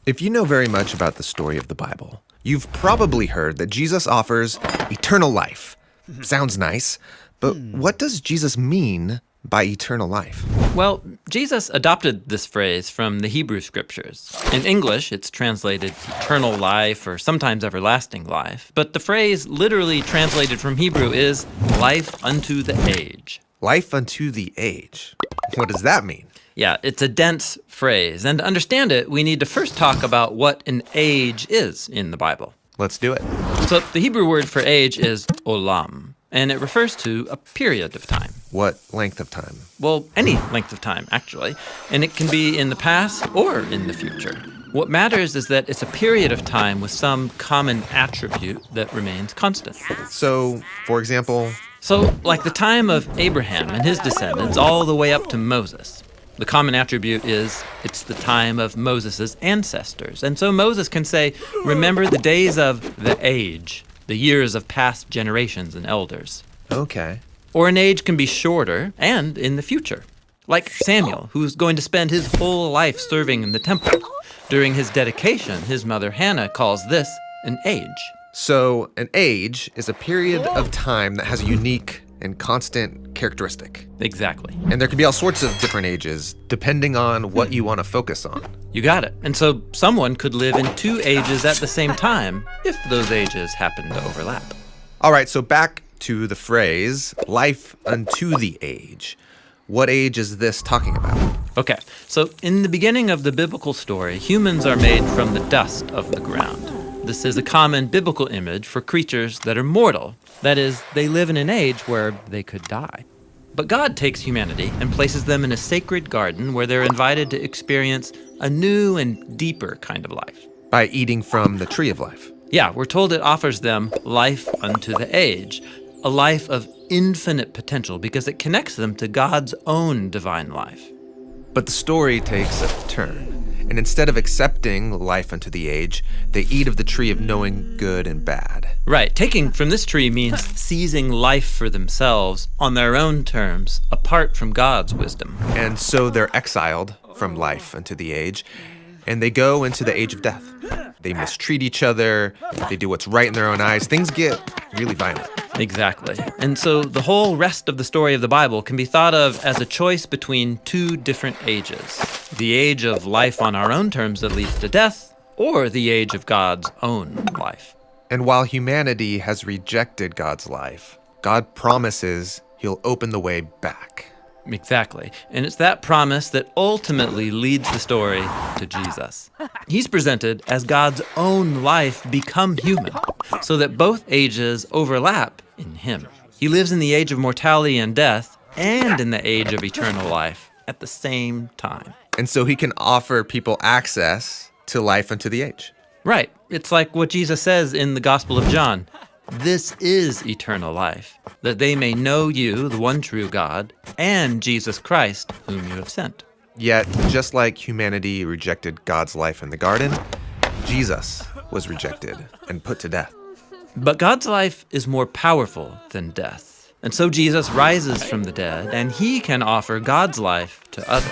If you know very much about the story of the Bible, you've probably heard that Jesus offers eternal life. Sounds nice, but what does Jesus mean by eternal life? Well, Jesus adopted this phrase from the Hebrew scriptures. In English, it's translated eternal life or sometimes everlasting life, but the phrase literally translated from Hebrew is life unto the age. Life unto the age. What does that mean? Yeah, it's a dense phrase, and to understand it, we need to first talk about what an age is in the Bible. Let's do it. So the Hebrew word for age is olam, and it refers to a period of time. What length of time? Well, any length of time, actually, and it can be in the past or in the future. What matters is that it's a period of time with some common attribute that remains constant. So, for example, So, like the time of Abraham and his descendants all the way up to Moses. The common attribute is it's the time of Moses' ancestors. And so Moses can say, remember the days of the age, the years of past generations and elders. okay. Or an age can be shorter and in the future. Like Samuel, who's going to spend his whole life serving in the temple. During his dedication, his mother Hannah calls this an age. So, an age is a period of time that has a unique and constant characteristic. Exactly. And there can be all sorts of different ages, depending on what you want to focus on. You got it. And so someone could live in two ages at the same time if those ages happen to overlap. All right, so back to the phrase, life unto the age. What age is this talking about? Okay, so in the beginning of the biblical story, humans are made from the dust of the ground. This is a common biblical image for creatures that are mortal. That is, they live in an age where they could die. But God takes humanity and places them in a sacred garden where they're invited to experience a new and deeper kind of life. By eating from the tree of life. Yeah, we're told it offers them life unto the age, a life of infinite potential because it connects them to God's own divine life. But the story takes a turn. And instead of accepting life unto the age, they eat of the tree of knowing good and bad. Right, taking from this tree means seizing life for themselves on their own terms, apart from God's wisdom. And so they're exiled from life unto the age, and they go into the age of death. They mistreat each other, they do what's right in their own eyes. Things get really violent. Exactly. And so the whole rest of the story of the Bible can be thought of as a choice between two different ages. The age of life on our own terms that leads to death, or the age of God's own life. And while humanity has rejected God's life, God promises he'll open the way back. Exactly. And it's that promise that ultimately leads the story to Jesus. He's presented as God's own life become human, so that both ages overlap in him. He lives in the age of mortality and death and in the age of eternal life at the same time. And so he can offer people access to life unto the age. Right. It's like what Jesus says in the Gospel of John. This is eternal life, that they may know you, the one true God, and Jesus Christ, whom you have sent. Yet, just like humanity rejected God's life in the garden, Jesus was rejected and put to death. But God's life is more powerful than death. And so Jesus rises from the dead, and he can offer God's life to others.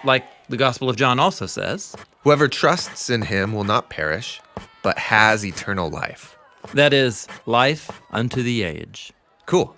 Like the Gospel of John also says, Whoever trusts in him will not perish, but has eternal life. that is, life unto the age. Cool.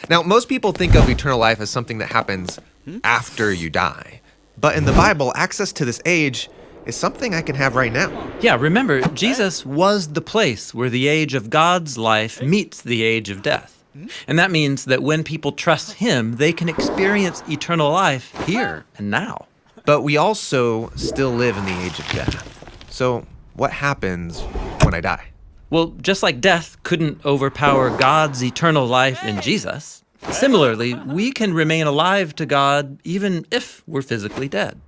Now, most people think of eternal life as something that happens after you die. But in the Bible, access to this age is something I can have right now. Yeah, remember, Jesus was the place where the age of God's life meets the age of death. And that means that when people trust him, they can experience eternal life here and now. But we also still live in the age of death. So what happens when I die? Well, just like death couldn't overpower God's eternal life in Jesus, similarly, we can remain alive to God even if we're physically dead.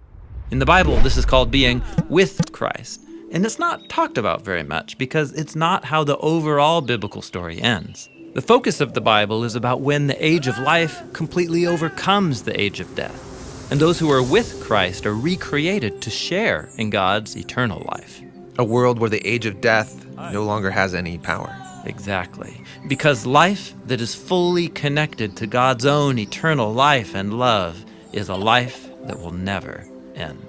In the Bible, this is called being with Christ. And it's not talked about very much because it's not how the overall biblical story ends. The focus of the Bible is about when the age of life completely overcomes the age of death. And those who are with Christ are recreated to share in God's eternal life. A world where the age of death no longer has any power. Exactly. Because life that is fully connected to God's own eternal life and love is a life that will never end.